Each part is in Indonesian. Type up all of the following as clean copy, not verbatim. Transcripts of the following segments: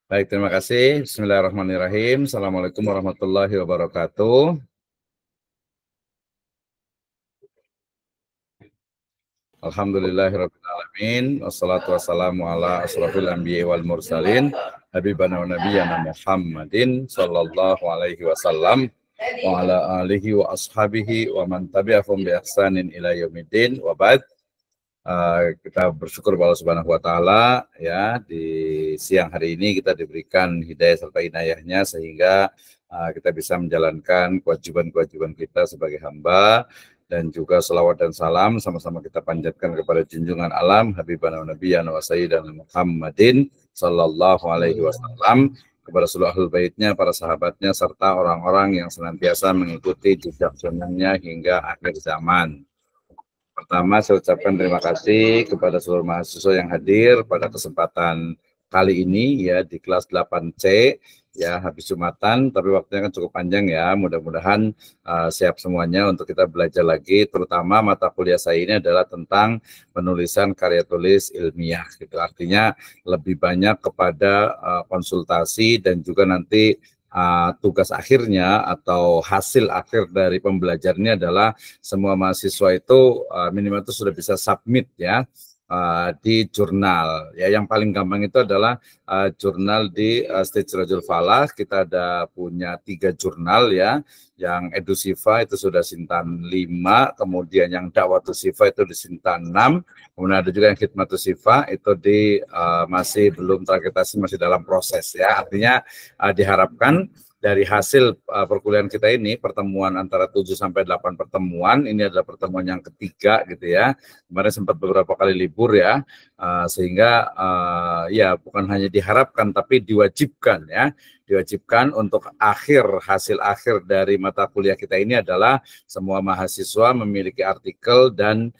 Baik, terima kasih. Bismillahirrahmanirrahim. Assalamualaikum warahmatullahi wabarakatuh. Alhamdulillahirabbil alamin. Wassalatu wassalamu ala asrofil anbiya'i wal mursalin. Habibana wa nabiyyana Muhammadin sallallahu alaihi wasallam wa ala alihi wa ashabihi wa man tabi'ahum bi ihsanin ila yaumiddin wa ba'd. Kita bersyukur kepada Allah Subhanahu wa taala ya, di siang hari ini kita diberikan hidayah serta inayahnya sehingga kita bisa menjalankan kewajiban-kewajiban kita sebagai hamba, dan juga selawat dan salam sama-sama kita panjatkan kepada junjungan alam Habibana Nabiyyana wa Sayyidina Muhammadin sallallahu alaihi wasallam, kepada seluruh ahlul baitnya, para sahabatnya, serta orang-orang yang senantiasa mengikuti jejak sunnahnya hingga akhir zaman. Pertama, saya ucapkan terima kasih kepada seluruh mahasiswa yang hadir pada kesempatan kali ini ya di kelas 8C ya, habis Jumatan, tapi waktunya kan cukup panjang ya. Mudah-mudahan siap semuanya untuk kita belajar lagi, terutama mata kuliah saya ini adalah tentang penulisan karya tulis ilmiah gitu. Artinya lebih banyak kepada konsultasi dan juga nanti tugas akhirnya atau hasil akhir dari pembelajarannya adalah semua mahasiswa itu minimal itu sudah bisa submit ya di jurnal ya. Yang paling gampang itu adalah jurnal di Stage Rajul Falah. Kita ada punya 3 jurnal ya. Yang Edusifa itu sudah Sintan 5, kemudian yang Dakwatu Sifa itu di Sintan 6, kemudian ada juga yang Khidmatus Sifa itu di masih belum terakreditasi, masih dalam proses ya. Artinya diharapkan dari hasil perkuliahan kita ini, pertemuan antara 7 sampai 8 pertemuan, ini adalah pertemuan yang ketiga gitu ya. Kemarin sempat beberapa kali libur ya, sehingga ya bukan hanya diharapkan tapi diwajibkan ya. Diwajibkan untuk hasil akhir dari mata kuliah kita ini adalah semua mahasiswa memiliki artikel dan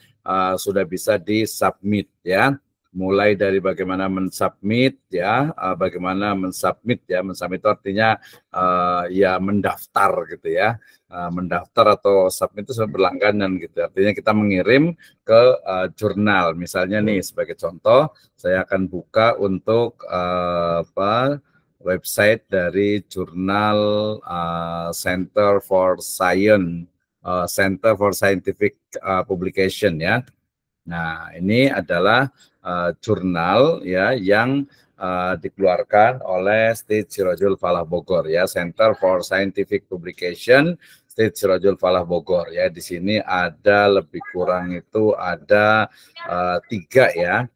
sudah bisa disubmit ya. Mulai dari bagaimana mensubmit ya, mensubmit itu artinya ya mendaftar gitu ya, mendaftar atau submit itu berlangganan gitu. Artinya kita mengirim ke jurnal. Misalnya nih sebagai contoh, saya akan buka untuk website dari jurnal Center for Scientific Publication ya. Nah, ini adalah jurnal ya yang dikeluarkan oleh State Sirajul Falah Bogor ya, Center for Scientific Publication State Sirajul Falah Bogor ya. Di sini ada lebih kurang itu ada 3 ya.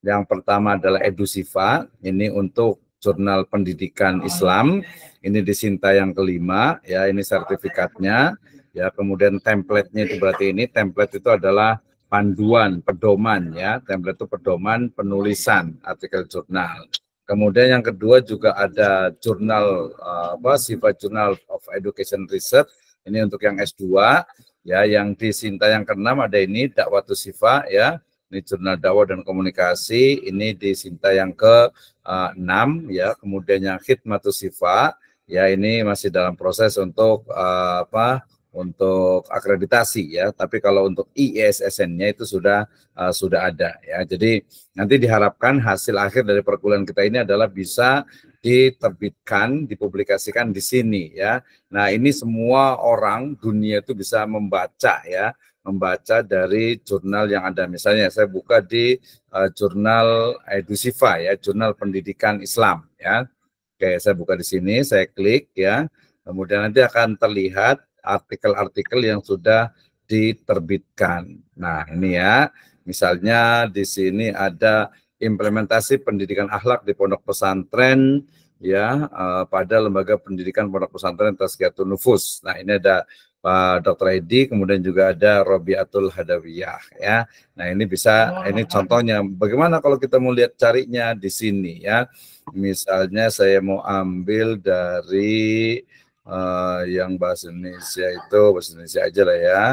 Yang pertama adalah Edusifa, ini untuk jurnal pendidikan Islam, ini di Sinta yang kelima ya, ini sertifikatnya ya. Kemudian template-nya itu berarti ini template itu adalah panduan, pedoman ya, template itu pedoman penulisan artikel jurnal. Kemudian yang kedua juga ada jurnal sifat Journal of Education Research, ini untuk yang S2 ya. Yang di Sinta yang keenam ada ini Dakwatu Sifa ya, ini jurnal dakwah dan komunikasi, ini di Sinta yang ke-6 ya. Kemudian yang Khidmatus Sifa ya, ini masih dalam proses untuk untuk akreditasi ya, tapi kalau untuk IESSN-nya itu sudah ada ya. Jadi nanti diharapkan hasil akhir dari perkuliahan kita ini adalah bisa diterbitkan, dipublikasikan di sini ya. Nah, ini semua orang dunia itu bisa membaca ya, membaca dari jurnal yang ada. Misalnya saya buka di jurnal Edusifa ya, jurnal pendidikan Islam ya. Oke, saya buka di sini, saya klik ya. Kemudian nanti akan terlihat artikel-artikel yang sudah diterbitkan. Nah, ini ya. Misalnya di sini ada implementasi pendidikan akhlak di pondok pesantren ya, pada lembaga pendidikan pondok pesantren Tazkiyatun Nufus. Nah, ini ada Pak Dr. Edi, kemudian juga ada Robiatul Hadawiyah ya. Nah, ini bisa, ini contohnya. Bagaimana kalau kita mau lihat carinya di sini ya. Misalnya saya mau ambil dari yang bahasa Indonesia itu, bahasa Indonesia aja lah ya.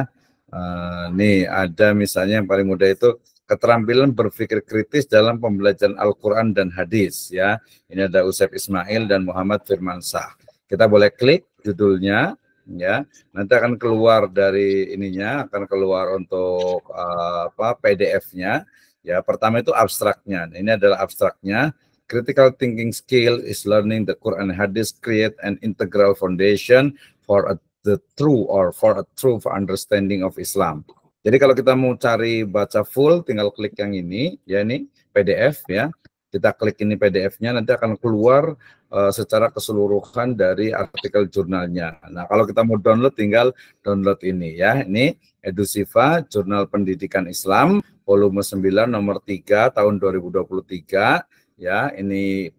Nih ada misalnya yang paling mudah itu keterampilan berpikir kritis dalam pembelajaran Al-Quran dan hadis ya. Ini ada Usep Ismail dan Muhammad Firmansah. Kita boleh klik judulnya ya. Nanti akan keluar dari ininya, akan keluar untuk PDF-nya ya. Pertama itu abstraknya. Ini adalah abstraknya. critical thinking skill is learning the Quran and Hadith create an integral foundation for the true or for a true understanding of Islam. Jadi kalau kita mau cari baca full, tinggal klik yang ini, ya ini PDF ya. Kita klik ini PDF-nya, nanti akan keluar secara keseluruhan dari artikel jurnalnya. Nah, kalau kita mau download, tinggal download ini ya. Ini Edusiva, Jurnal Pendidikan Islam, volume 9 nomor 3 tahun 2023 ya. Ini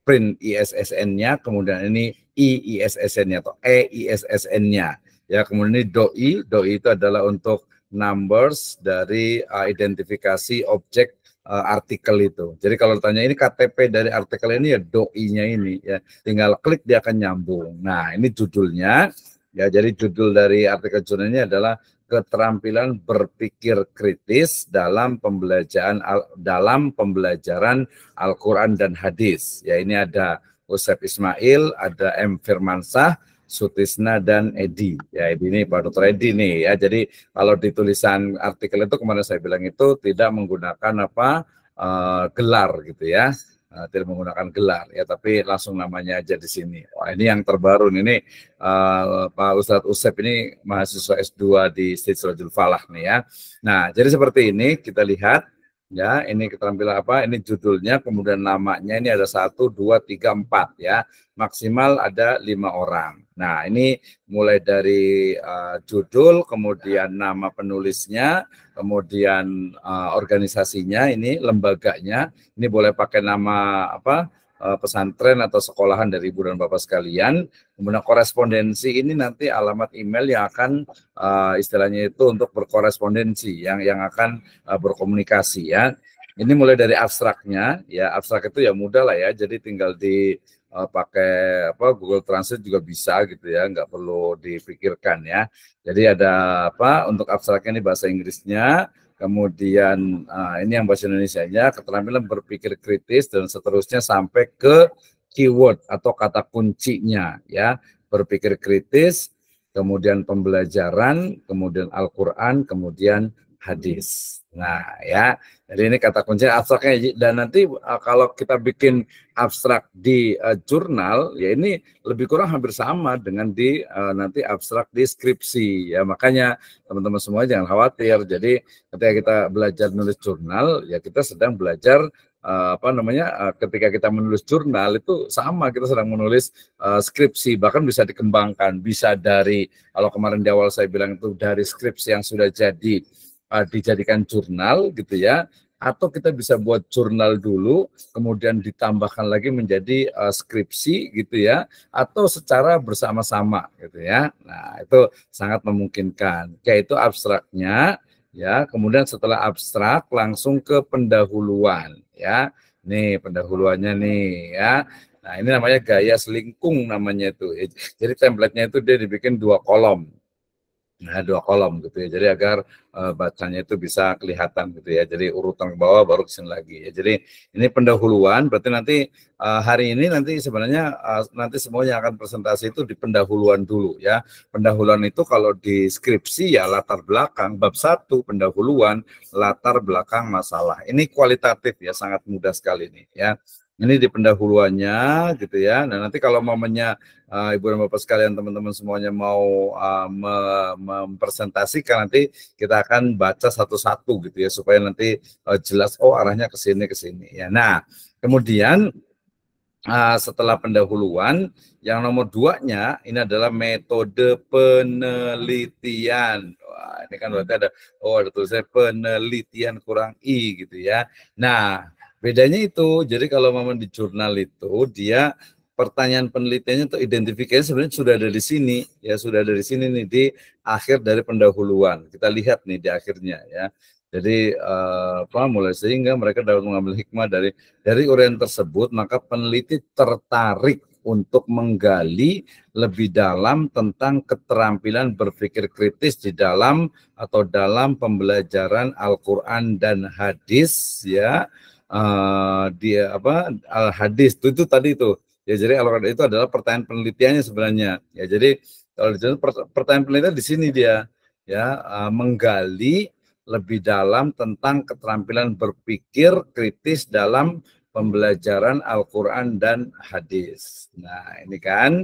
print ISSN-nya, kemudian ini IISSN-nya atau EISSN-nya. Ya, kemudian ini doi itu adalah untuk numbers dari identifikasi objek artikel itu. Jadi kalau tanya ini KTP dari artikel ini ya doi-nya ini ya. Tinggal klik dia akan nyambung. Nah, ini judulnya ya. Jadi judul dari artikel jurnal ini adalah keterampilan berpikir kritis dalam pembelajaran Al-Qur'an dan hadis. Ya, ini ada Usep Ismail, ada M Firmansah, Sutisna dan Edi. Ya, Edi ini Pak Dr. Edi nih ya. Jadi kalau di tulisan artikel itu kemarin saya bilang itu tidak menggunakan gelar gitu ya. Tidak menggunakan gelar ya, tapi langsung namanya aja di sini. Wah, ini yang terbaru ini Pak Ustadz Usep ini mahasiswa S2 di Sirajul Falah nih ya. Nah, jadi seperti ini kita lihat ya, ini keterampilan apa? Ini judulnya, kemudian namanya ini ada 1, 2, 3, 4 ya. Maksimal ada 5 orang. Nah, ini mulai dari judul, kemudian nama penulisnya, kemudian organisasinya, ini lembaganya, ini boleh pakai nama apa? Pesantren atau sekolahan dari Ibu dan Bapak sekalian. Kemudian korespondensi ini nanti alamat email yang akan istilahnya itu untuk berkorespondensi, yang akan berkomunikasi ya. Ini mulai dari abstraknya ya. Abstrak itu ya mudah lah ya, jadi tinggal di pakai Google Translate juga bisa gitu ya, nggak perlu dipikirkan ya. Jadi ada untuk abstraknya ini bahasa Inggrisnya, kemudian ini yang bahasa Indonesianya, keterampilan berpikir kritis dan seterusnya sampai ke keyword atau kata kuncinya ya. Berpikir kritis, kemudian pembelajaran, kemudian Al-Qur'an, kemudian hadis. Nah ya, jadi ini kata kunci abstraknya. Dan nanti kalau kita bikin abstrak di jurnal, ya ini lebih kurang hampir sama dengan di nanti abstrak di skripsi ya. Makanya teman-teman semua jangan khawatir. Jadi ketika kita belajar menulis jurnal, ya kita sedang belajar ketika kita menulis jurnal itu sama, kita sedang menulis skripsi, bahkan bisa dikembangkan, bisa dari, kalau kemarin di awal saya bilang itu dari skripsi yang sudah jadi dijadikan jurnal gitu ya, atau kita bisa buat jurnal dulu kemudian ditambahkan lagi menjadi skripsi gitu ya, atau secara bersama-sama gitu ya. Nah, itu sangat memungkinkan. Kayak itu abstraknya ya. Kemudian setelah abstrak langsung ke pendahuluan ya. Nih pendahuluannya nih ya. Nah, ini namanya gaya selingkung namanya itu. Jadi template-nya itu dia dibikin 2 kolom. Nah, 2 kolom gitu ya. Jadi agar bacanya itu bisa kelihatan gitu ya. Jadi urutan ke bawah baru ke sini lagi ya. Jadi ini pendahuluan, berarti nanti hari ini nanti sebenarnya nanti semuanya akan presentasi itu di pendahuluan dulu ya. Pendahuluan itu kalau di skripsi ya latar belakang, bab 1 pendahuluan, latar belakang masalah. Ini kualitatif ya, sangat mudah sekali nih ya. Ini di pendahuluannya gitu ya. Nah, nanti kalau momennya Ibu dan Bapak sekalian, teman-teman semuanya mau mempresentasikan, nanti kita akan baca satu-satu gitu ya, supaya nanti jelas arahnya ke sini ya. Nah, kemudian setelah pendahuluan, yang nomor 2-nya ini adalah metode penelitian. Wah, ini kan berarti ada tulisannya penelitian kurang i gitu ya. Nah, bedanya itu, jadi kalau memang di jurnal itu dia pertanyaan penelitiannya atau identifikasi sebenarnya sudah ada di sini ya, sudah ada di sini nih di akhir dari pendahuluan. Kita lihat nih di akhirnya ya. Jadi mulai sehingga mereka dapat mengambil hikmah dari uraian tersebut, maka peneliti tertarik untuk menggali lebih dalam tentang keterampilan berpikir kritis di dalam pembelajaran Al-Qur'an dan hadis ya. Hadis itu tadi itu ya. Jadi Al-Qur'an itu adalah pertanyaan penelitiannya sebenarnya ya. Jadi kalau pertanyaan penelitian di sini dia ya, menggali lebih dalam tentang keterampilan berpikir kritis dalam pembelajaran Al-Quran dan hadis. Nah, ini kan.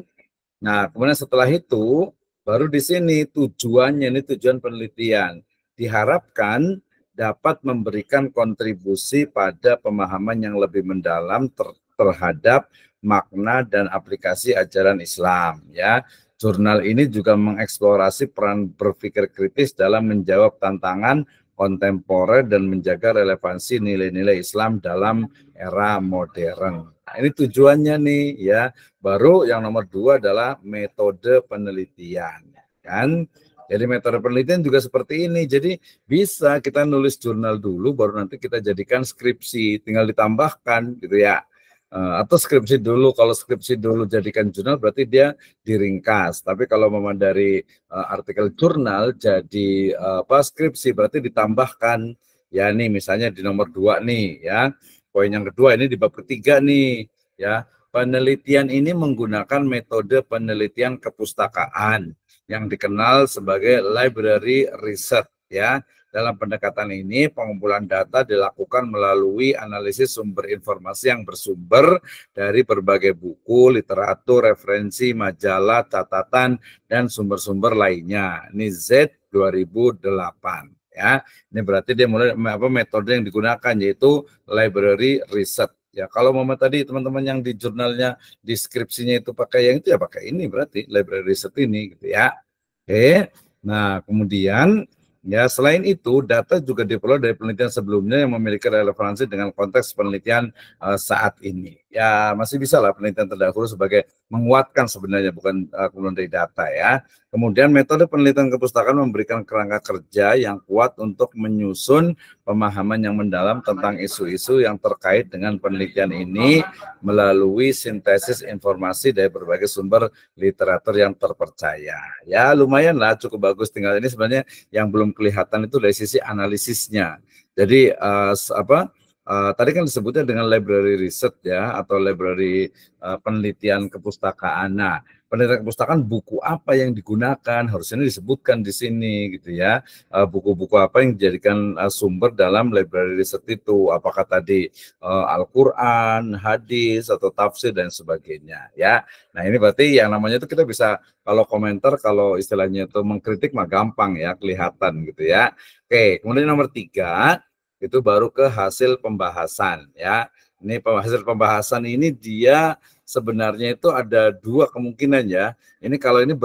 Nah, kemudian setelah itu, baru di sini tujuannya, ini tujuan penelitian. Diharapkan dapat memberikan kontribusi pada pemahaman yang lebih mendalam terhadap makna dan aplikasi ajaran Islam. Ya, jurnal ini juga mengeksplorasi peran berpikir kritis dalam menjawab tantangan kontemporer dan menjaga relevansi nilai-nilai Islam dalam era modern. Nah, ini tujuannya nih ya. Baru yang nomor 2 adalah metode penelitian, kan? Jadi metode penelitian juga seperti ini. Jadi bisa kita nulis jurnal dulu, baru nanti kita jadikan skripsi, tinggal ditambahkan gitu ya. Atau skripsi dulu, kalau skripsi dulu jadikan jurnal berarti dia diringkas. Tapi kalau memang dari artikel jurnal jadi skripsi berarti ditambahkan. Ya nih misalnya di nomor 2 nih ya. Poin yang kedua ini di bab ketiga nih ya. Penelitian ini menggunakan metode penelitian kepustakaan yang dikenal sebagai library research ya. Dalam pendekatan ini, pengumpulan data dilakukan melalui analisis sumber informasi yang bersumber dari berbagai buku, literatur, referensi, majalah, catatan, dan sumber-sumber lainnya. Ini Z 2008. Ya, ini berarti dia mulai metode yang digunakan yaitu library research. Ya, kalau mama tadi teman-teman yang di jurnalnya, deskripsinya itu pakai yang itu ya pakai ini berarti library research ini gitu ya. Oke. Nah, kemudian ya selain itu data juga diperoleh dari penelitian sebelumnya yang memiliki relevansi dengan konteks penelitian saat ini. Ya, masih bisa lah penelitian terdahulu sebagai menguatkan sebenarnya bukan kemudian dari data ya. Kemudian metode penelitian kepustakaan memberikan kerangka kerja yang kuat untuk menyusun pemahaman yang mendalam tentang isu-isu yang terkait dengan penelitian ini melalui sintesis informasi dari berbagai sumber literatur yang terpercaya. Ya lumayan lah, cukup bagus. Tinggal ini sebenarnya yang belum kelihatan itu dari sisi analisisnya. Jadi tadi kan disebutnya dengan library research ya atau library penelitian kepustakaan. Nah, penelitian kepustakaan buku apa yang digunakan harusnya disebutkan di sini gitu ya. Buku-buku apa yang dijadikan sumber dalam library research itu, apakah tadi Al-Qur'an, hadis atau tafsir dan sebagainya ya. Nah, ini berarti yang namanya itu kita bisa kalau komentar kalau istilahnya itu mengkritik mah gampang ya, kelihatan gitu ya. Oke, kemudian nomor 3 itu baru ke hasil pembahasan ya. Ini hasil pembahasan ini dia sebenarnya itu ada 2 kemungkinan ya. Ini kalau ini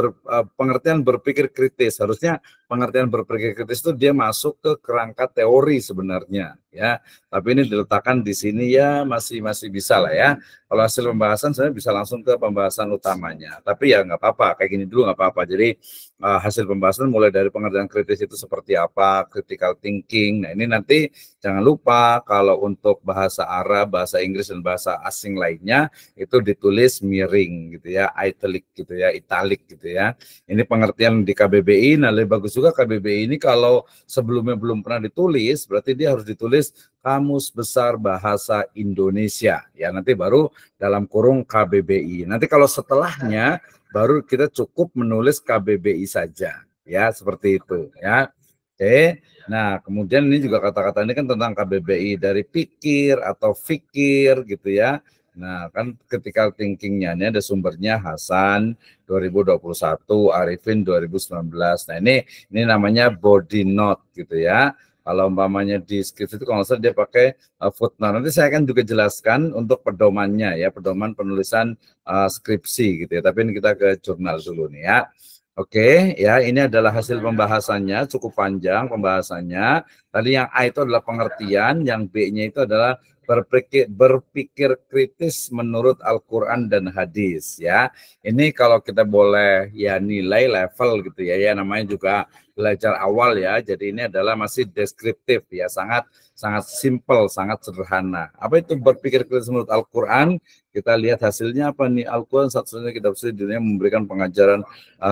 pengertian berpikir kritis, harusnya pengertian berpikir kritis itu dia masuk ke kerangka teori sebenarnya ya. Tapi ini diletakkan di sini ya masih bisa lah ya. Kalau hasil pembahasan sebenarnya bisa langsung ke pembahasan utamanya. Tapi ya nggak apa-apa, kayak gini dulu nggak apa-apa. Jadi hasil pembahasan mulai dari pengertian kritis itu seperti apa, critical thinking. Nah ini nanti jangan lupa kalau untuk bahasa Arab, bahasa Inggris dan bahasa asing lainnya itu ditulis miring gitu ya, italic gitu ya, italic gitu ya. Ini pengertian di KBBI. Nah lebih bagus juga KBBI ini kalau sebelumnya belum pernah ditulis, berarti dia harus ditulis Kamus Besar Bahasa Indonesia. Ya nanti baru dalam kurung KBBI. Nanti kalau setelahnya baru kita cukup menulis KBBI saja. Ya seperti itu ya. Oke. Nah, kemudian ini juga kata-kata ini kan tentang KBBI dari pikir atau fikir gitu ya. Nah, kan critical thinking-nya ini ada sumbernya Hasan 2021, Arifin 2019. Nah, ini namanya body note gitu ya. Kalau umpamanya di skripsi itu kalau nggak salah dia pakai footnote. Nanti saya akan juga jelaskan untuk pedomannya ya, pedoman penulisan skripsi gitu ya. Tapi ini kita ke jurnal dulu nih ya. Oke, ya ini adalah hasil pembahasannya, cukup panjang pembahasannya. Tadi yang A itu adalah pengertian, yang B-nya itu adalah berpikir kritis menurut Al-Quran dan hadis ya. Ini kalau kita boleh ya nilai level gitu ya, namanya juga belajar awal ya. Jadi ini adalah masih deskriptif ya, sangat simpel, sangat sederhana. Apa itu berpikir kritis menurut Al-Quran? Kita lihat hasilnya apa nih? Al-Quran satu-satunya kitab suci di dunia memberikan pengajaran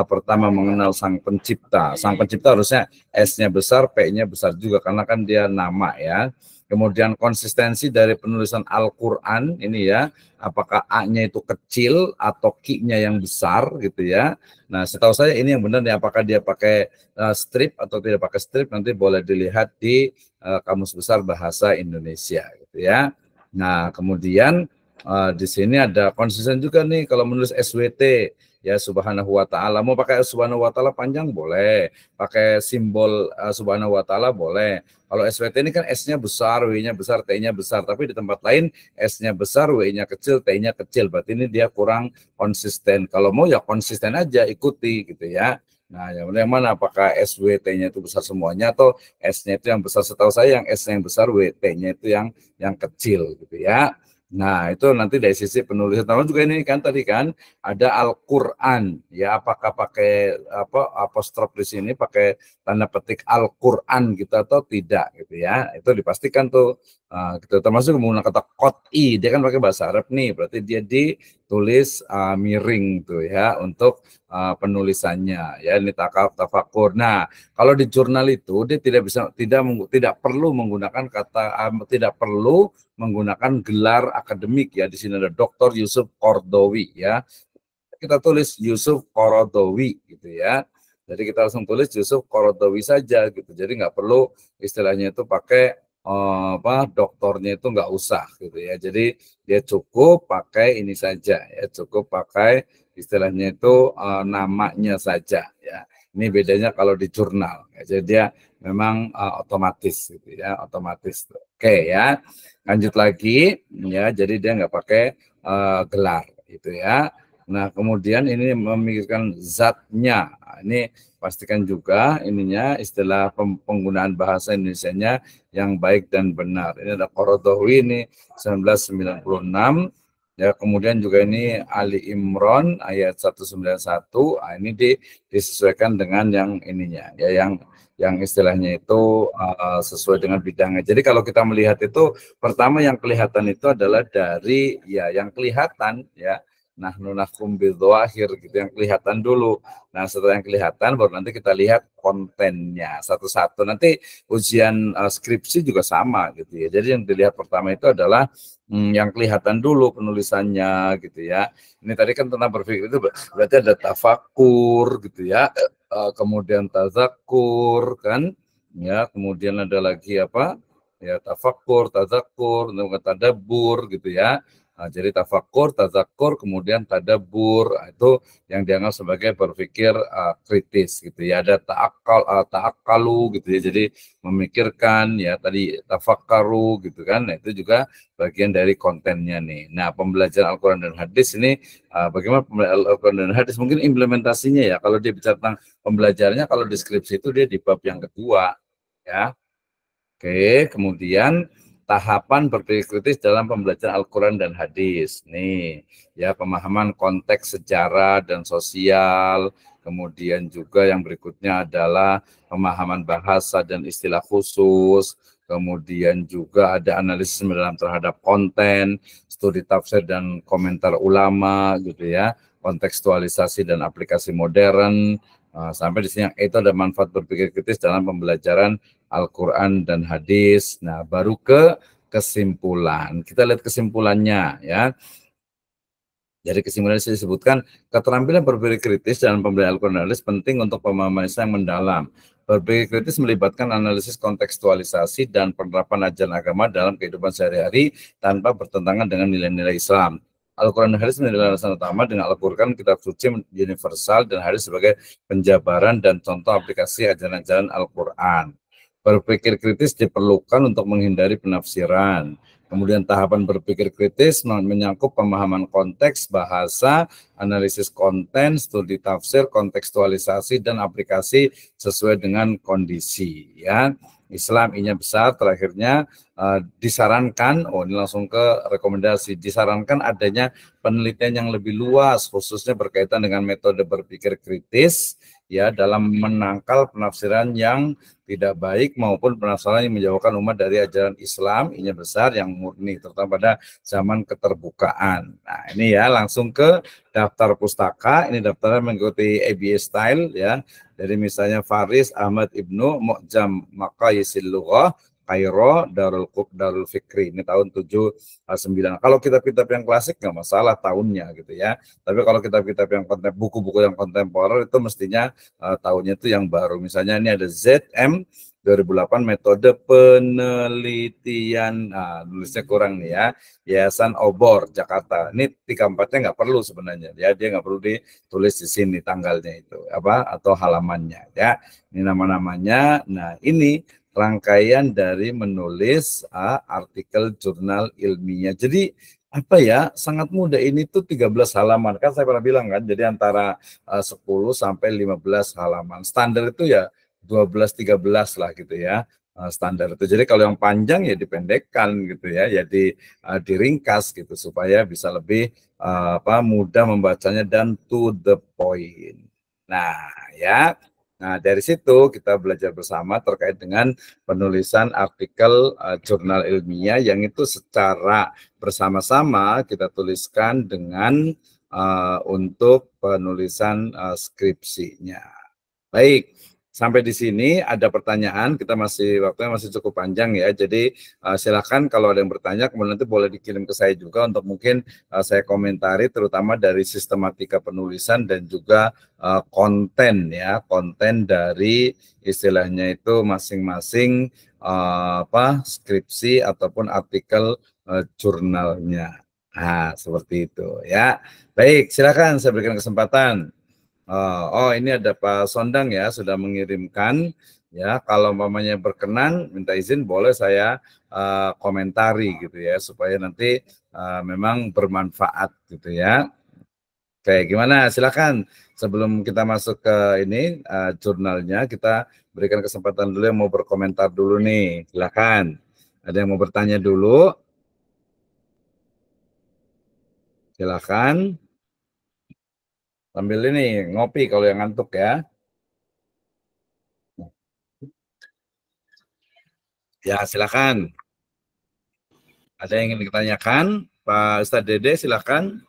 pertama mengenal Sang Pencipta. Sang Pencipta harusnya S-nya besar, P-nya besar juga karena kan dia nama ya. Kemudian konsistensi dari penulisan Al-Quran ini ya, apakah A-nya itu kecil atau Q-nya yang besar gitu ya. Nah setahu saya ini yang benar nih, apakah dia pakai strip atau tidak pakai strip nanti boleh dilihat di Kamus Besar Bahasa Indonesia gitu ya. Nah, kemudian di sini ada konsisten juga nih kalau menulis SWT ya subhanahu wa ta'ala. Mau pakai subhanahu wa ta'ala panjang boleh, pakai simbol subhanahu wa ta'ala boleh. Kalau SWT ini kan S-nya besar, W-nya besar, T-nya besar. Tapi di tempat lain S-nya besar, W-nya kecil, T-nya kecil. Berarti ini dia kurang konsisten. Kalau mau ya konsisten aja, ikuti gitu ya. Nah, yang mana apakah SWT-nya itu besar semuanya atau S-nya itu yang besar? Setahu saya yang S-nya yang besar, W-T-nya itu yang kecil gitu ya. Nah, itu nanti dari sisi penulisan. Tahu juga ini kan tadi kan ada Al-Qur'an ya, apakah pakai apostrof di sini pakai tanda petik Al-Qur'an gitu atau tidak gitu ya. Itu dipastikan tuh gitu. Termasuk menggunakan kata qot'i, dia kan pakai bahasa Arab nih, berarti dia ditulis miring tuh ya untuk penulisannya ya, ini tafakur. Nah, kalau di jurnal itu dia tidak perlu menggunakan kata tidak perlu menggunakan gelar akademik ya. Di sini ada Dr. Yusuf Qaradawi ya. Kita tulis Yusuf Qaradawi gitu ya. Jadi kita langsung tulis Yusuf Qaradawi saja gitu. Jadi nggak perlu istilahnya itu pakai doktornya itu nggak usah gitu ya. Jadi dia cukup pakai ini saja ya, cukup pakai istilahnya itu namanya saja ya. Ini bedanya kalau di jurnal. Ya. Jadi dia memang otomatis gitu ya, otomatis. Oke ya. Lanjut lagi ya. Jadi dia nggak pakai gelar gitu ya. Nah, kemudian ini memikirkan zatnya. Ini pastikan juga ininya istilah penggunaan bahasa Indonesianya yang baik dan benar. Ini ada Qaradawi ini 1996. Ya, kemudian juga ini Ali Imran ayat 191. Nah, ini disesuaikan dengan yang ininya ya, yang istilahnya itu sesuai dengan bidangnya. Jadi kalau kita melihat itu pertama yang kelihatan itu adalah dari ya yang kelihatan ya. Nahnu nahkum bidzahir gitu yang kelihatan dulu. Nah, setelah yang kelihatan baru nanti kita lihat kontennya satu-satu. Nanti ujian skripsi juga sama gitu ya. Jadi yang dilihat pertama itu adalah yang kelihatan dulu penulisannya gitu ya. Ini tadi kan tentang berpikir itu berarti ada tafakur gitu ya. Kemudian tazakur kan ya, kemudian ada lagi apa? Ya tafakur, tazakur, tadabbur gitu ya. Nah, jadi tafakur, tazakur, kemudian tadabur, itu yang dianggap sebagai berpikir kritis gitu ya. Ada ta'akalu gitu ya. Jadi memikirkan ya tadi tafakkaru gitu kan. Nah, itu juga bagian dari kontennya nih. Nah, pembelajaran Al-Qur'an dan hadis ini bagaimana pembelajaran Al-Qur'an dan hadis, mungkin implementasinya ya. Kalau dia bicara tentang pembelajarannya, kalau deskripsi itu dia di bab yang kedua ya. Oke, kemudian tahapan berpikir kritis dalam pembelajaran Al-Quran dan hadis. Nih, ya pemahaman konteks sejarah dan sosial. Kemudian juga yang berikutnya adalah pemahaman bahasa dan istilah khusus. Kemudian juga ada analisis mendalam terhadap konten, studi tafsir dan komentar ulama gitu ya, kontekstualisasi dan aplikasi modern. Sampai di sini yang itu ada manfaat berpikir kritis dalam pembelajaran Al-Quran dan hadis. Nah, baru ke kesimpulan. Kita lihat kesimpulannya ya. Jadi kesimpulan disebutkan keterampilan berpikir kritis dalam pembelajaran Al-Quran dan hadis penting untuk pemahaman Islam yang mendalam. Berpikir kritis melibatkan analisis kontekstualisasi dan penerapan ajaran agama dalam kehidupan sehari-hari tanpa bertentangan dengan nilai-nilai Islam. Al-Quran dan hadis menjadi landasan utama, dengan Al-Quran kitab suci universal dan hadis sebagai penjabaran dan contoh aplikasi ajaran-ajaran Al-Quran. Berpikir kritis diperlukan untuk menghindari penafsiran. Kemudian tahapan berpikir kritis menyangkut pemahaman konteks, bahasa, analisis konten, studi tafsir, kontekstualisasi, dan aplikasi sesuai dengan kondisi. Ya, Islam I-nya besar. Terakhirnya disarankan, ini langsung ke rekomendasi, disarankan adanya penelitian yang lebih luas, khususnya berkaitan dengan metode berpikir kritis, ya, dalam menangkal penafsiran yang tidak baik maupun penafsiran yang menjauhkan umat dari ajaran Islam I-nya besar yang murni, terutama pada zaman keterbukaan. Nah, ini ya langsung ke daftar pustaka. Ini daftarnya mengikuti ABA style ya. Jadi misalnya Faris Ahmad Ibnu Mu'jam Maqayisil Lughah Kairo Darul Fikri, ini tahun 79. Kalau kitab-kitab yang klasik nggak masalah tahunnya gitu ya. Tapi kalau kitab-kitab yang buku-buku yang kontemporer itu mestinya tahunnya itu yang baru. Misalnya ini ada ZM 2008 metode penelitian, nah nulisnya kurang nih ya, Yayasan Obor Jakarta. Ini 34-nya nggak perlu sebenarnya ya, dia nggak perlu ditulis di sini tanggalnya itu apa atau halamannya ya. Ini nama-namanya. Nah ini rangkaian dari menulis artikel jurnal ilmiah. Jadi apa ya, sangat mudah, ini tuh 13 halaman kan saya pernah bilang kan, jadi antara 10 sampai 15 halaman. Standar itu ya 12-13 lah gitu ya, standar itu. Jadi kalau yang panjang ya dipendekkan gitu ya, jadi diringkas gitu supaya bisa lebih mudah membacanya dan to the point. Nah ya, nah dari situ kita belajar bersama terkait dengan penulisan artikel jurnal ilmiah yang itu secara bersama-sama kita tuliskan dengan untuk penulisan skripsinya. Baik, sampai di sini ada pertanyaan, kita waktunya masih cukup panjang ya, jadi silakan kalau ada yang bertanya, kemudian nanti boleh dikirim ke saya juga untuk mungkin saya komentari, terutama dari sistematika penulisan dan juga konten ya, konten dari istilahnya itu masing-masing skripsi ataupun artikel jurnalnya. Nah, seperti itu ya. Baik, silakan saya berikan kesempatan. Ini ada Pak Sondang ya, sudah mengirimkan ya. Kalau mamanya berkenan, minta izin boleh saya komentari gitu ya, supaya nanti memang bermanfaat gitu ya. Oke, gimana? Silakan. Sebelum kita masuk ke ini jurnalnya, kita berikan kesempatan dulu yang mau berkomentar dulu nih. Silakan. Ada yang mau bertanya dulu? Silakan. Sambil ini ngopi kalau yang ngantuk ya. Ya, silakan. Ada yang ingin ditanyakan? Pak Ustadz Dede, silakan.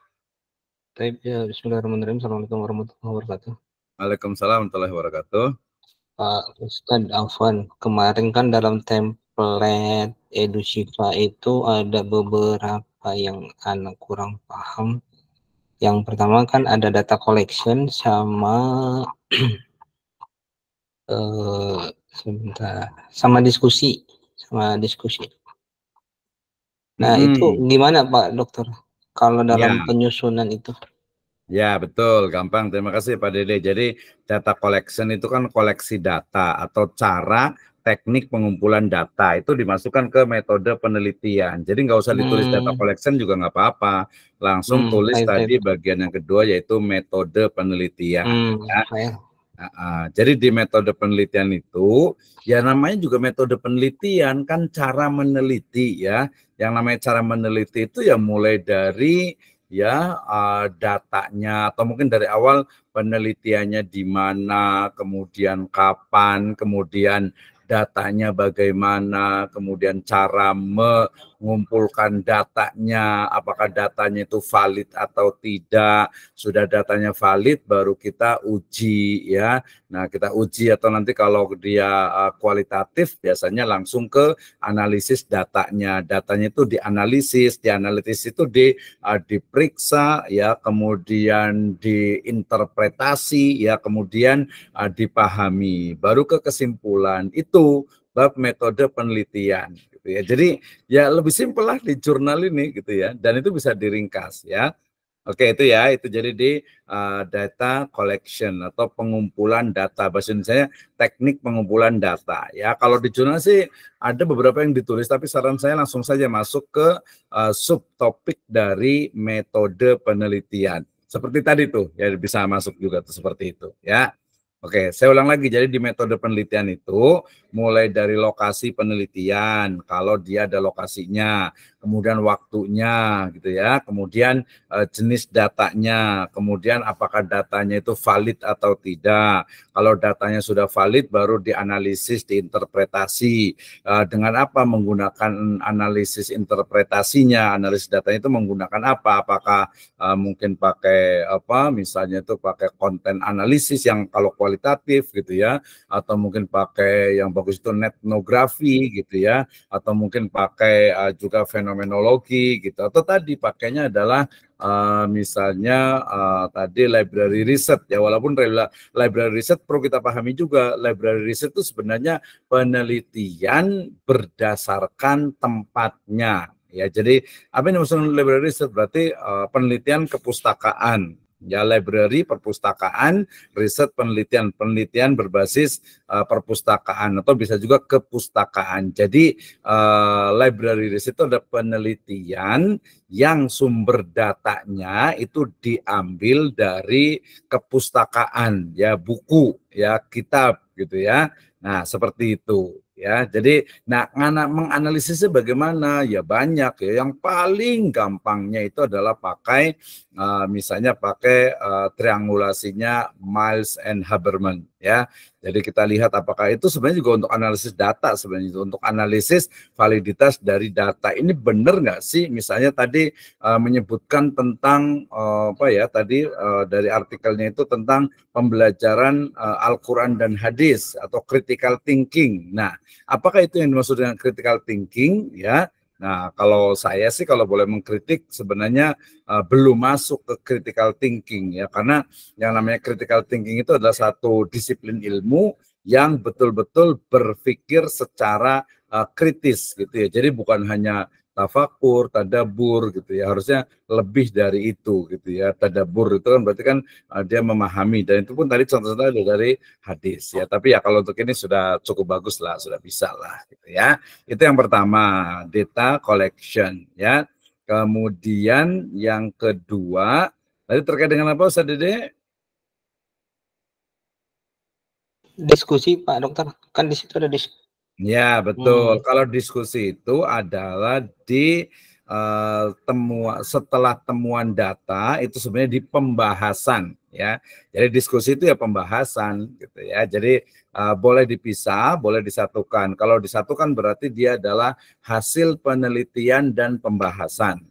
Ya, bismillahirrahmanirrahim. Assalamualaikum warahmatullahi wabarakatuh. Waalaikumsalam warahmatullahi wabarakatuh. Pak Ustadz Afwan, kemarin kan dalam template EduShifa itu ada beberapa yang anak kurang paham. Yang pertama kan ada data collection sama sama diskusi. Nah, itu gimana Pak Dokter kalau dalam penyusunan itu? Ya, betul, gampang. Terima kasih Pak Dede. Jadi data collection itu kan koleksi data atau cara teknik pengumpulan data itu dimasukkan ke metode penelitian. Jadi nggak usah ditulis data collection juga nggak apa-apa. Langsung tulis tadi bagian yang kedua yaitu metode penelitian. Jadi di metode penelitian itu ya namanya juga metode penelitian kan cara meneliti ya. Yang namanya cara meneliti itu ya mulai dari ya datanya atau mungkin dari awal penelitiannya di mana, kemudian kapan, kemudian datanya bagaimana, kemudian cara mengumpulkan datanya, apakah datanya itu valid atau tidak. Sudah datanya valid baru kita uji ya. Nah, kita uji atau nanti kalau dia kualitatif biasanya langsung ke analisis datanya. Datanya itu dianalisis itu diperiksa ya, kemudian diinterpretasi ya, kemudian dipahami, baru ke kesimpulan. Itu bab metode penelitian gitu ya. Jadi ya lebih simpel lah di jurnal ini gitu ya, dan itu bisa diringkas ya. Oke, itu ya, itu jadi di data collection atau pengumpulan data. Bahasa Indonesia teknik pengumpulan data. Ya, kalau di jurnal sih ada beberapa yang ditulis, tapi saran saya langsung saja masuk ke subtopik dari metode penelitian. Seperti tadi tuh, ya bisa masuk juga tuh seperti itu. Ya. Oke, saya ulang lagi. Jadi di metode penelitian itu mulai dari lokasi penelitian, kalau dia ada lokasinya, kemudian waktunya gitu ya, kemudian jenis datanya, kemudian apakah datanya itu valid atau tidak. Kalau datanya sudah valid baru dianalisis, diinterpretasi. Dengan apa menggunakan analisis interpretasinya, analisis datanya itu menggunakan apa? Apakah mungkin pakai misalnya itu pakai konten analisis yang kalau kualitatif gitu ya, atau mungkin pakai yang bagus itu etnografi gitu ya, atau mungkin pakai juga fenomenologi gitu, atau tadi pakainya adalah misalnya tadi library research ya, walaupun library research perlu kita pahami juga, library research itu sebenarnya penelitian berdasarkan tempatnya ya. Jadi apa yang dimaksud library research berarti penelitian kepustakaan. Ya, library perpustakaan, riset penelitian berbasis perpustakaan atau bisa juga kepustakaan. Jadi library riset itu ada penelitian yang sumber datanya itu diambil dari kepustakaan, ya buku, ya kitab gitu ya. Nah, seperti itu. Ya, jadi menganalisisnya bagaimana? Ya banyak ya. Yang paling gampangnya itu adalah pakai misalnya pakai triangulasinya Miles and Habermas ya. Jadi kita lihat apakah itu sebenarnya juga untuk analisis data, sebenarnya itu untuk analisis validitas dari data. Ini benar nggak sih? Misalnya tadi menyebutkan tentang apa ya tadi dari artikelnya itu tentang pembelajaran Al-Quran dan hadis atau critical thinking. Nah, apakah itu yang dimaksud dengan critical thinking ya? Nah, kalau saya sih kalau boleh mengkritik sebenarnya belum masuk ke critical thinking ya, karena yang namanya critical thinking itu adalah satu disiplin ilmu yang betul-betul berpikir secara kritis gitu ya. Jadi bukan hanya tafakur, tadabur gitu ya. Harusnya lebih dari itu gitu ya. Tadabur itu kan berarti kan dia memahami, dan itu pun tadi contoh-contoh dari hadis ya. Tapi ya kalau untuk ini sudah cukup bagus lah, sudah bisa lah gitu ya. Itu yang pertama, data collection ya. Kemudian yang kedua, tadi terkait dengan apa Ustaz Dede? Diskusi Pak Dokter, kan di situ ada diskusi. Ya betul. Kalau diskusi itu adalah di setelah temuan data itu sebenarnya di pembahasan ya. Jadi diskusi itu ya pembahasan gitu ya. Jadi boleh dipisah, boleh disatukan. Kalau disatukan berarti dia adalah hasil penelitian dan pembahasan.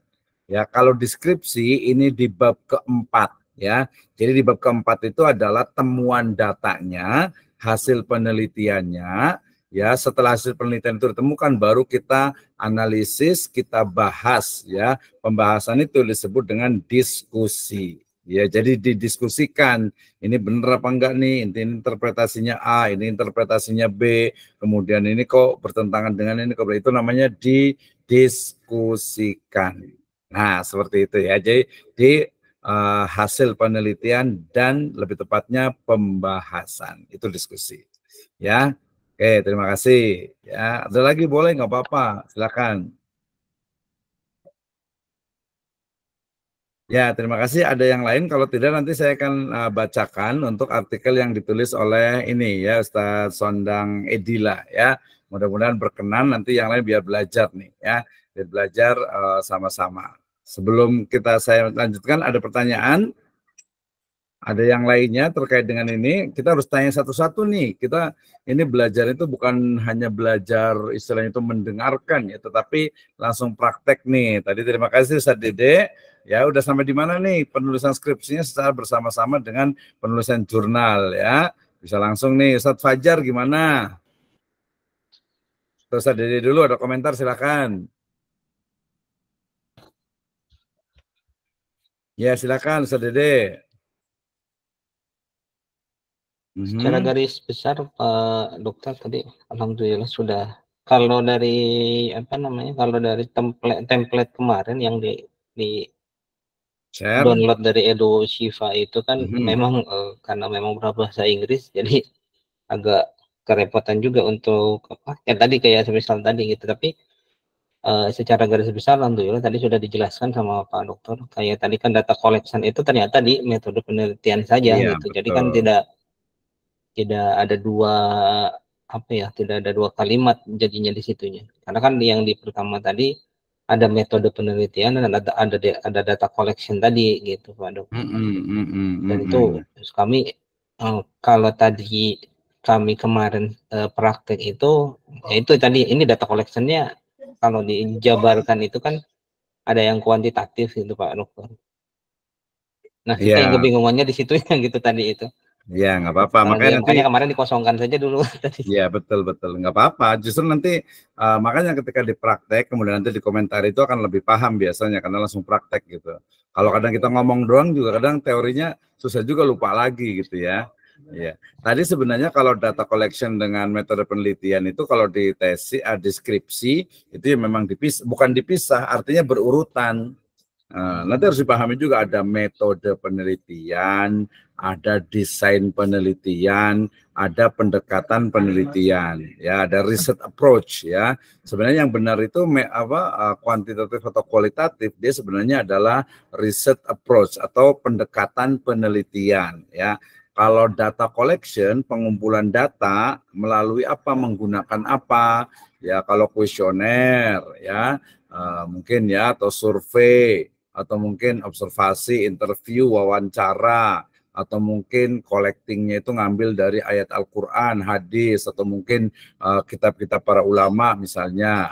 Ya, kalau deskripsi ini di bab keempat ya. Jadi di bab keempat itu adalah temuan datanya, hasil penelitiannya. Ya, setelah hasil penelitian itu ditemukan, baru kita analisis, kita bahas ya. Pembahasan itu disebut dengan diskusi. Ya, jadi didiskusikan, ini benar apa enggak nih, ini interpretasinya A, ini interpretasinya B, kemudian ini kok bertentangan dengan ini, itu namanya didiskusikan. Nah, seperti itu ya. Jadi di hasil penelitian dan lebih tepatnya pembahasan, itu diskusi. Ya. Oke, terima kasih. Ya, ada lagi boleh nggak apa-apa, silakan. Ya, terima kasih. Ada yang lain? Kalau tidak, nanti saya akan bacakan untuk artikel yang ditulis oleh ini ya, Ustadz Sondang Edila ya. Mudah-mudahan berkenan. Nanti yang lain biar belajar nih ya, biar belajar sama-sama. Sebelum saya lanjutkan, ada pertanyaan? Ada yang lainnya terkait dengan ini, kita harus tanya satu-satu nih. Kita ini belajar itu bukan hanya belajar istilahnya itu mendengarkan ya, tetapi langsung praktek nih. Tadi terima kasih Ustaz Dede. Ya, udah sampai di mana nih penulisan skripsinya secara bersama-sama dengan penulisan jurnal ya. Bisa langsung nih Ustaz Fajar gimana? Ustaz Dede dulu ada komentar silakan. Ya, silakan Ustaz Dede. Secara garis besar Pak Dokter tadi alhamdulillah sudah. Kalau dari apa namanya? Kalau dari template kemarin yang di Share. download dari Edu Shiva itu kan memang karena memang berbahasa Inggris jadi agak kerepotan juga untuk apa? Ya tadi kayak semisal tadi gitu, tapi secara garis besar alhamdulillah tadi sudah dijelaskan sama Pak Dokter. Kayak tadi kan data collection itu ternyata di metode penelitian saja Iya, gitu. betul. Jadi kan tidak ada dua kalimat jadinya di situnya, karena kan yang di pertama tadi ada metode penelitian dan ada data collection tadi gitu Pak Dokter. Dan itu kami kalau tadi kami kemarin praktek itu ya itu tadi ini data collectionnya kalau dijabarkan itu kan ada yang kuantitatif gitu Pak Dokter. Nah kita yang kebingungannya di situ yang gitu tadi itu. Ya, nggak apa-apa. Makanya nanti kemarin dikosongkan saja dulu tadi. Ya, betul, nggak apa-apa. Justru nanti makanya ketika dipraktek kemudian nanti di komentar itu akan lebih paham biasanya karena langsung praktek gitu. Kalau kadang kita ngomong doang juga kadang teorinya susah juga, lupa lagi gitu ya. Ya. Tadi sebenarnya kalau data collection dengan metode penelitian itu kalau di tesis, deskripsi itu ya memang bukan dipisah, artinya berurutan. Nanti harus dipahami juga ada metode penelitian, ada desain penelitian, ada pendekatan penelitian, ya, ada research approach, ya. Sebenarnya yang benar itu kuantitatif atau kualitatif, dia sebenarnya adalah research approach atau pendekatan penelitian, ya. Kalau data collection, pengumpulan data melalui apa, menggunakan apa, ya, kalau kuesioner, ya, mungkin ya, atau survei, atau mungkin observasi, interview, wawancara, atau mungkin collectingnya itu ngambil dari ayat Al-Quran, hadis, atau mungkin kitab-kitab para ulama misalnya.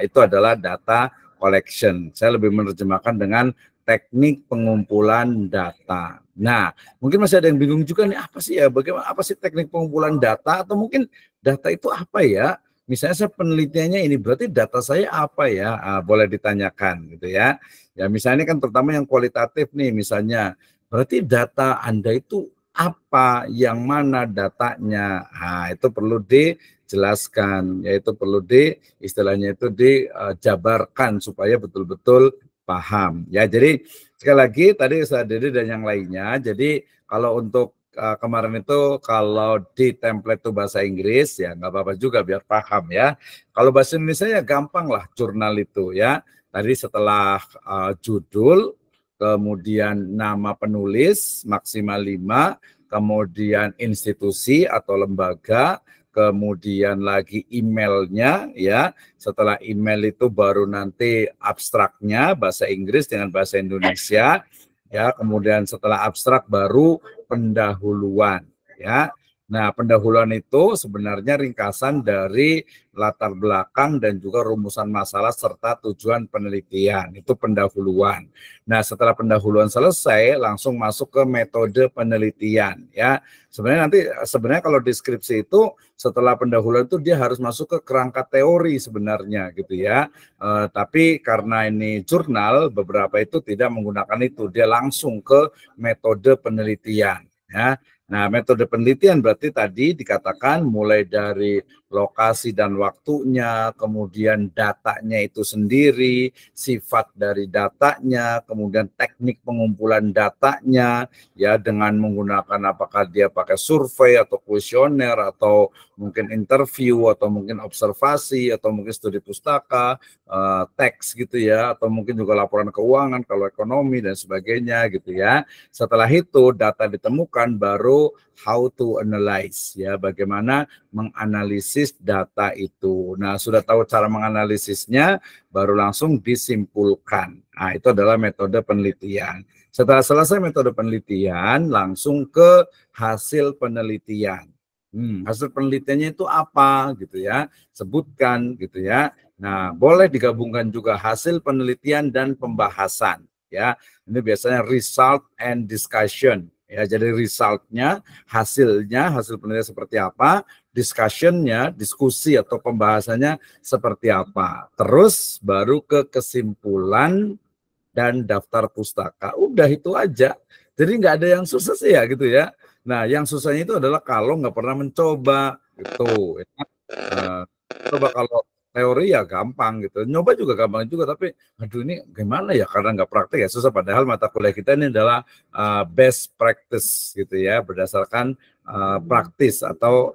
Itu adalah data collection. Saya lebih menerjemahkan dengan teknik pengumpulan data. Nah, mungkin masih ada yang bingung juga nih, apa sih ya, bagaimana, apa sih teknik pengumpulan data, atau mungkin data itu apa ya? Misalnya saya penelitiannya ini, berarti data saya apa ya? Boleh ditanyakan gitu ya. Ya misalnya kan terutama yang kualitatif nih, misalnya berarti data Anda itu apa, yang mana datanya? Itu perlu dijelaskan, yaitu perlu istilahnya itu dijabarkan supaya betul-betul paham. Ya, jadi sekali lagi tadi saya Dede dan yang lainnya. Jadi kalau untuk kemarin itu kalau di template itu bahasa Inggris ya nggak apa-apa juga biar paham ya. Kalau bahasa Indonesia ya gampang lah, jurnal itu ya. Tadi setelah judul, kemudian nama penulis maksimal 5, kemudian institusi atau lembaga, kemudian lagi emailnya ya. Setelah email itu baru nanti abstraknya bahasa Inggris dengan bahasa Indonesia ya. Kemudian setelah abstrak baru pendahuluan ya. Nah, pendahuluan itu sebenarnya ringkasan dari latar belakang dan juga rumusan masalah serta tujuan penelitian. Itu pendahuluan. Nah, setelah pendahuluan selesai, langsung masuk ke metode penelitian ya. Sebenarnya kalau deskripsi itu setelah pendahuluan itu dia harus masuk ke kerangka teori sebenarnya gitu ya. Tapi karena ini jurnal, beberapa itu tidak menggunakan itu, dia langsung ke metode penelitian ya. Nah, metode penelitian berarti tadi dikatakan mulai dari lokasi dan waktunya, kemudian datanya itu sendiri, sifat dari datanya, kemudian teknik pengumpulan datanya, ya dengan menggunakan apakah dia pakai survei atau kuesioner atau mungkin interview atau mungkin observasi atau mungkin studi pustaka, teks gitu ya, atau mungkin juga laporan keuangan kalau ekonomi dan sebagainya gitu ya. Setelah itu data ditemukan baru how to analyze ya, bagaimana menganalisis data itu. Nah, sudah tahu cara menganalisisnya baru langsung disimpulkan. Nah, itu adalah metode penelitian. Setelah selesai metode penelitian langsung ke hasil penelitian. Hasil penelitiannya itu apa gitu ya, sebutkan gitu ya. Nah, boleh digabungkan juga hasil penelitian dan pembahasan ya. Ini biasanya result and discussion. Ya, jadi resultnya, hasil penelitian seperti apa, discussionnya, diskusi atau pembahasannya seperti apa. Terus baru ke kesimpulan dan daftar pustaka. Udah itu aja. Jadi nggak ada yang susah sih ya gitu ya. Nah, yang susahnya itu adalah kalau nggak pernah mencoba gitu. Coba kalau teori ya gampang gitu, nyoba juga gampang juga, tapi aduh ini gimana ya karena nggak praktek ya susah. Padahal mata kuliah kita ini adalah best practice gitu ya, berdasarkan praktis atau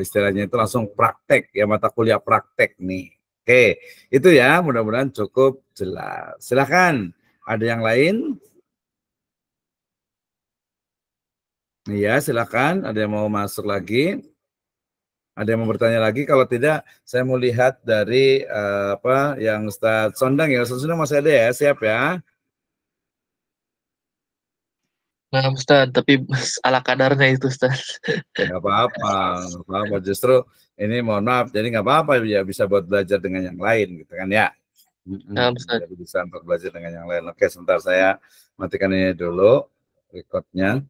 istilahnya itu langsung praktek ya, mata kuliah praktek nih. Oke, itu ya mudah-mudahan cukup jelas. Silakan, ada yang lain? Iya, silakan. Ada yang mau masuk lagi? Ada yang mau bertanya lagi? Kalau tidak, saya mau lihat dari apa yang Ustadz Sondang ya. Ustadz Sondang masih ada ya? Siap ya? Nah, Ustaz, tapi ala kadarnya itu, Ustaz. Nggak apa-apa, nggak apa-apa. Justru ini mohon maaf, jadi nggak apa-apa ya, bisa buat belajar dengan yang lain gitu kan ya. Nah, Ustaz. Jadi bisa untuk belajar dengan yang lain. Oke, sebentar saya matikan ini dulu recordnya.